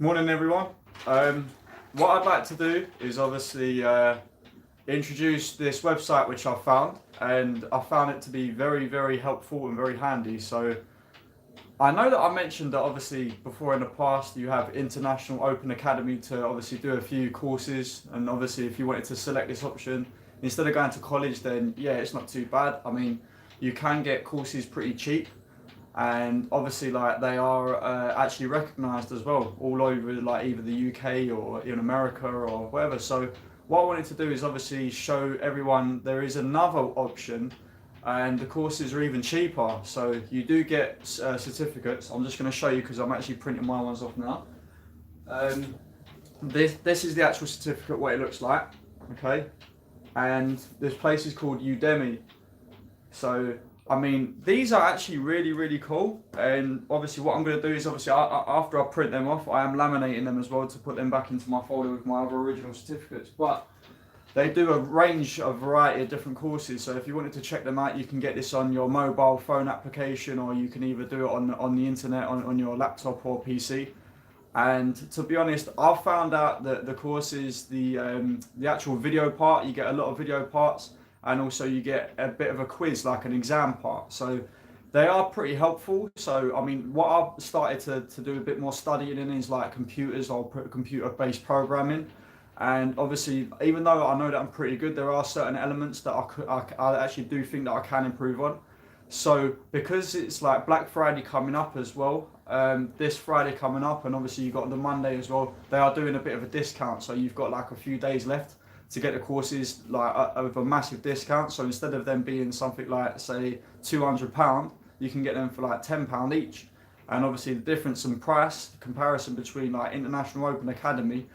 Morning, everyone. What I'd like to do is obviously introduce this website which I found, and I found it to be very, very helpful and very handy. So I know that I mentioned that obviously before in the past you have International Open Academy to obviously do a few courses, and obviously if you wanted to select this option instead of going to college, then yeah, it's not too bad. I mean, you can get courses pretty cheap, and obviously like they are actually recognized as well all over like either the UK or in America or whatever. So what I wanted to do is obviously show everyone there is another option, and the courses are even cheaper. So you do get certificates. I'm just going to show you because I'm actually printing my ones off now. This is the actual certificate, what it looks like, okay? And this place is called Udemy. So I mean, these are actually really, really cool. And obviously what I'm going to do is obviously after I print them off, I am laminating them as well to put them back into my folder with my other original certificates. But they do a variety of different courses. So if you wanted to check them out, you can get this on your mobile phone application, or you can either do it on the internet, on your laptop or PC. And to be honest, I've found out that the courses, the actual video part, you get a lot of video parts, and also you get a bit of a quiz, like an exam part. So they are pretty helpful. So I mean, what I've started to do a bit more studying in is like computers or computer-based programming. And obviously, even though I know that I'm pretty good, there are certain elements that I actually do think that I can improve on. So because it's like Black Friday coming up as well, this Friday coming up, and obviously you've got the Monday as well, they are doing a bit of a discount. So you've got like a few days left to get the courses like with a massive discount. So instead of them being something like say £200, you can get them for like £10 each. And obviously the difference in price comparison between like International Open Academy,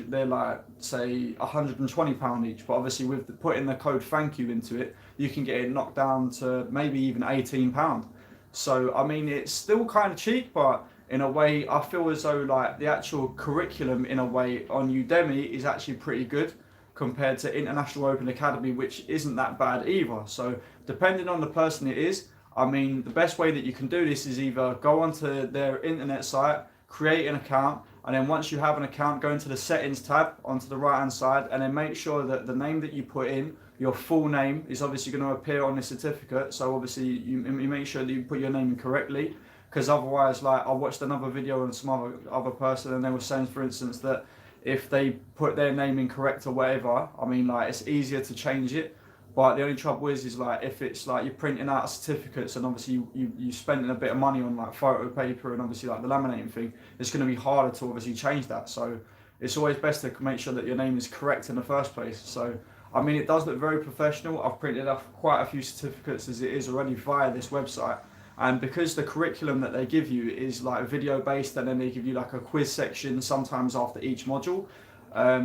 they're like say £120 each. But obviously with putting the code thank you into it, you can get it knocked down to maybe even £18. So I mean, it's still kind of cheap, but in a way I feel as though like the actual curriculum in a way on Udemy is actually pretty good compared to International Open Academy, which isn't that bad either. So depending on the person it is, I mean, the best way that you can do this is either go onto their internet site, create an account, and then once you have an account, go into the settings tab onto the right hand side, and then make sure that the name that you put in, your full name, is obviously going to appear on the certificate. So obviously you make sure that you put your name in correctly, because otherwise, like I watched another video on some other person, and they were saying, for instance, that if they put their name incorrect or whatever, I mean, like it's easier to change it. But the only trouble is like if it's like you're printing out certificates, and obviously you spending a bit of money on like photo paper and obviously like the laminating thing, it's going to be harder to obviously change that. So it's always best to make sure that your name is correct in the first place. So I mean, it does look very professional. I've printed off quite a few certificates as it is already via this website. And because the curriculum that they give you is like video based, and then they give you like a quiz section sometimes after each module,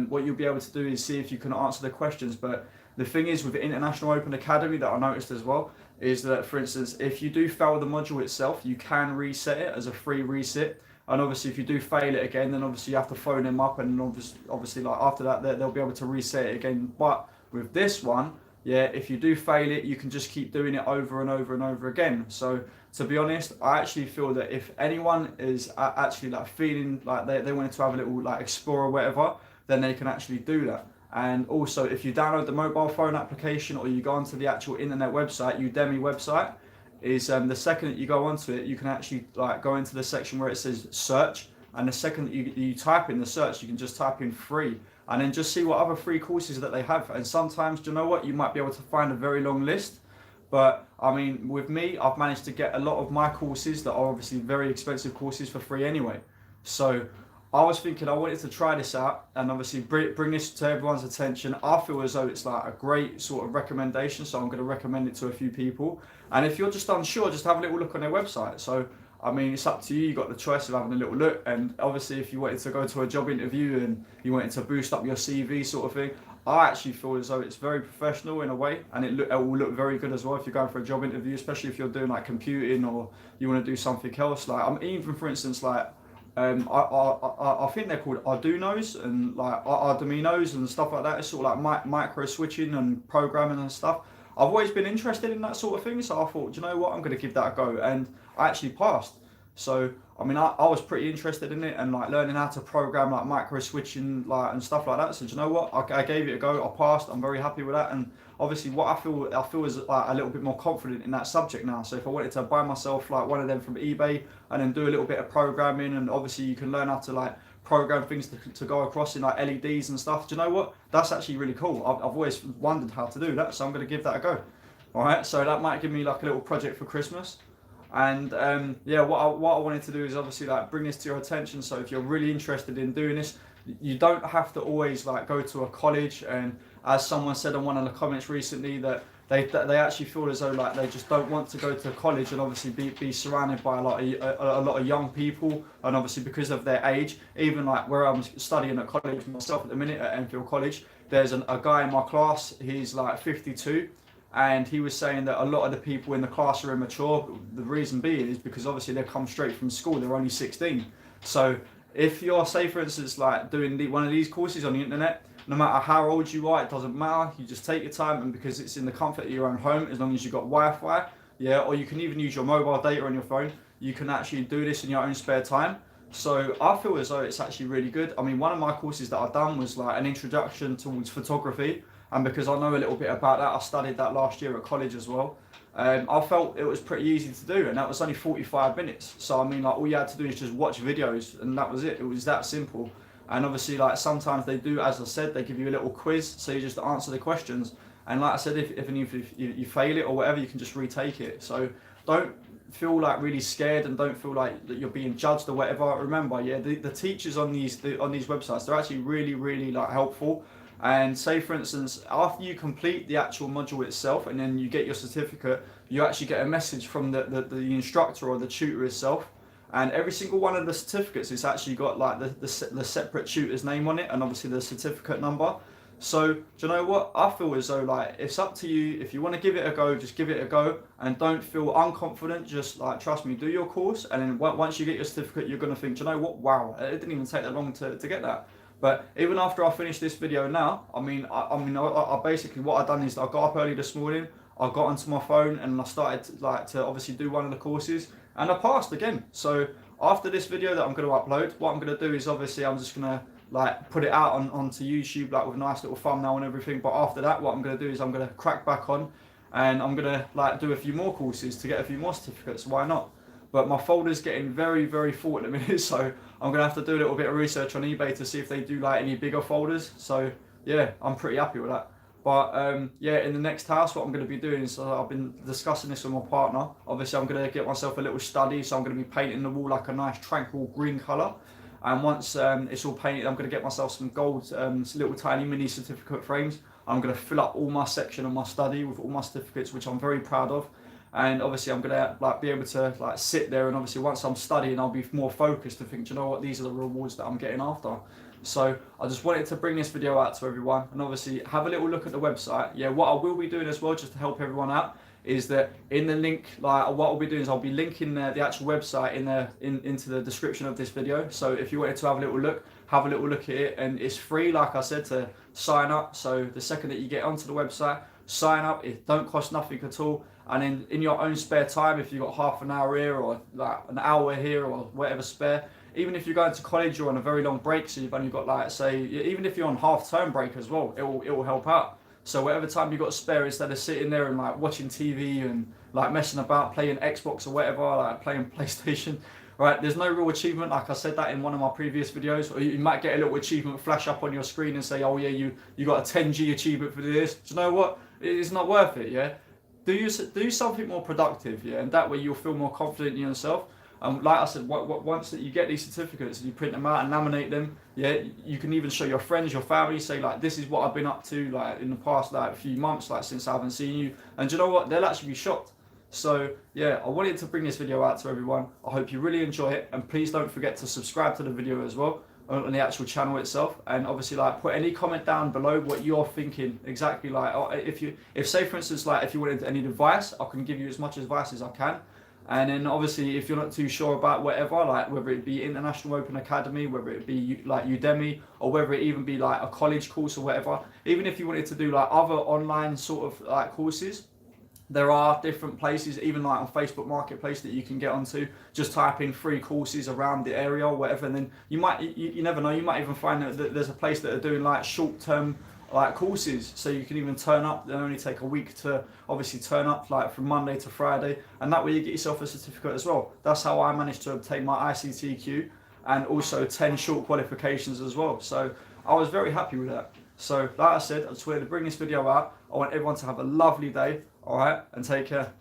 what you'll be able to do is see if you can answer the questions. But the thing is with International Open Academy that I noticed as well is that, for instance, if you do fail the module itself, you can reset it as a free reset. And obviously if you do fail it again, then obviously you have to phone them up, and obviously like after that they'll be able to reset it again. But with this one, yeah, if you do fail it, you can just keep doing it over and over and over again. So to be honest, I actually feel that if anyone is actually like feeling like they wanted to have a little like explore or whatever, then they can actually do that. And also if you download the mobile phone application, or you go onto the actual internet website, Udemy website, is the second that you go onto it, you can actually like go into the section where it says search, and the second that you type in the search, you can just type in free, and then just see what other free courses that they have. And sometimes, do you know what, you might be able to find a very long list. But I mean, with me, I've managed to get a lot of my courses that are obviously very expensive courses for free anyway. So I was thinking I wanted to try this out and obviously bring this to everyone's attention. I feel as though it's like a great sort of recommendation, so I'm going to recommend it to a few people. And if you're just unsure, just have a little look on their website. So I mean, it's up to you. You got the choice of having a little look. And obviously if you wanted to go to a job interview and you wanted to boost up your CV sort of thing, I actually feel as though it's very professional in a way, and it will look very good as well if you're going for a job interview, especially if you're doing like computing or you want to do something else. Like I'm even, for instance, like I think they're called Arduinos and like Arduinos and stuff like that. It's sort of like micro switching and programming and stuff. I've always been interested in that sort of thing, so I thought, do you know what, I'm going to give that a go, and I actually passed. So I mean, I was pretty interested in it and like learning how to program like micro switching like and stuff like that. So do you know what? I gave it a go. I passed. I'm very happy with that. And obviously, what I feel is like a little bit more confident in that subject now. So if I wanted to buy myself like one of them from eBay and then do a little bit of programming, and obviously you can learn how to like program things to go across in like LEDs and stuff. Do you know what? That's actually really cool. I've always wondered how to do that, so I'm going to give that a go. All right. So that might give me like a little project for Christmas. And yeah, what I wanted to do is obviously like bring this to your attention. So if you're really interested in doing this, you don't have to always like go to a college. And as someone said in one of the comments recently, that they actually feel as though like they just don't want to go to college and obviously be surrounded by a lot of young people, and obviously because of their age. Even like where I'm studying at college myself at the minute at Enfield College, there's a guy in my class. He's like 52. And he was saying that a lot of the people in the class are immature. The reason being is because obviously they come straight from school. They're only 16. So if you're, say for instance, like doing one of these courses on the internet, no matter how old you are, it doesn't matter. You just take your time, and because it's in the comfort of your own home, as long as you've got Wi-Fi, yeah, or you can even use your mobile data on your phone, you can actually do this in your own spare time. So I feel as though it's actually really good. I mean, one of my courses that I've done was like an introduction towards photography. And because I know a little bit about that, I studied that last year at college as well. I felt it was pretty easy to do, and that was only 45 minutes. So I mean, like all you had to do is just watch videos, and that was it. It was that simple. And obviously, like sometimes they do, as I said, they give you a little quiz, so you just answer the questions. And like I said, if you fail it or whatever, you can just retake it. So don't feel like really scared, and don't feel like that you're being judged or whatever. Remember, yeah, the teachers on these websites, they're actually really like helpful. And say for instance, after you complete the actual module itself and then you get your certificate, you actually get a message from the instructor or the tutor itself. And every single one of the certificates, it's actually got like the separate tutor's name on it, and obviously the certificate number. So do you know what? I feel as though like it's up to you. If you want to give it a go, just give it a go, and don't feel unconfident. Just like trust me, do your course, and then once you get your certificate, you're gonna think, do you know what? Wow, it didn't even take that long to get that. But even after I finish this video now, I basically what I've done is I got up early this morning, I got onto my phone and I started to obviously do one of the courses, and I passed again. So after this video that I'm going to upload, what I'm going to do is obviously I'm just going to like put it out onto YouTube like with a nice little thumbnail and everything. But after that, what I'm going to do is I'm going to crack back on, and I'm going to like do a few more courses to get a few more certificates. Why not? But my folder's getting very full at the minute, so I'm gonna have to do a little bit of research on eBay to see if they do like any bigger folders. So yeah, I'm pretty happy with that. But yeah, in the next house, what I'm gonna be doing is I've been discussing this with my partner. Obviously, I'm gonna get myself a little study, so I'm gonna be painting the wall like a nice tranquil green colour. And once it's all painted, I'm gonna get myself some gold, little tiny mini certificate frames. I'm gonna fill up all my section of my study with all my certificates, which I'm very proud of. And obviously I'm gonna like be able to like sit there, and obviously once I'm studying, I'll be more focused and think, do you know what, these are the rewards that I'm getting after. So I just wanted to bring this video out to everyone, and obviously have a little look at the website. Yeah, what I will be doing as well, just to help everyone out, is that in the link, like what I'll be doing is I'll be linking the actual website into the description of this video. So if you wanted to have a little look at it, and it's free, like I said, to sign up. So the second that you get onto the website, sign up. It don't cost nothing at all. And then in your own spare time, if you've got half an hour here or like an hour here or whatever spare, even if you're going to college or on a very long break, so you've only got like, say, even if you're on half-term break as well, it will help out. So whatever time you've got spare, instead of sitting there and like watching TV and like messing about, playing Xbox or whatever, like playing PlayStation, right? There's no real achievement, like I said that in one of my previous videos. Or you might get a little achievement flash up on your screen and say, oh yeah, you got a 10G achievement for this. Do you know what? It's not worth it, yeah? Do something more productive, yeah, and that way you'll feel more confident in yourself. Like I said, once that you get these certificates and you print them out and laminate them, yeah, you can even show your friends, your family, say like, this is what I've been up to like in the past like few months, like since I haven't seen you, and do you know what? They'll actually be shocked. So yeah, I wanted to bring this video out to everyone. I hope you really enjoy it, and please don't forget to subscribe to the video as well on the actual channel itself, and obviously like put any comment down below what you're thinking exactly. Like if say for instance like if you wanted any advice, I can give you as much advice as I can. And then obviously if you're not too sure about whatever, like whether it be International Open Academy, whether it be like Udemy, or whether it even be like a college course or whatever, even if you wanted to do like other online sort of like courses, There are different places, even like on Facebook Marketplace, that you can get onto. Just type in free courses around the area or whatever, and then you never know, you might even find that there's a place that are doing like short-term like courses, so you can even turn up. They only take a week to obviously turn up, like from Monday to Friday, and that way you get yourself a certificate as well. That's how I managed to obtain my ICTQ and also 10 short qualifications as well. So I was very happy with that. So like I said, I just wanted to bring this video out. I want everyone to have a lovely day, alright, and take care.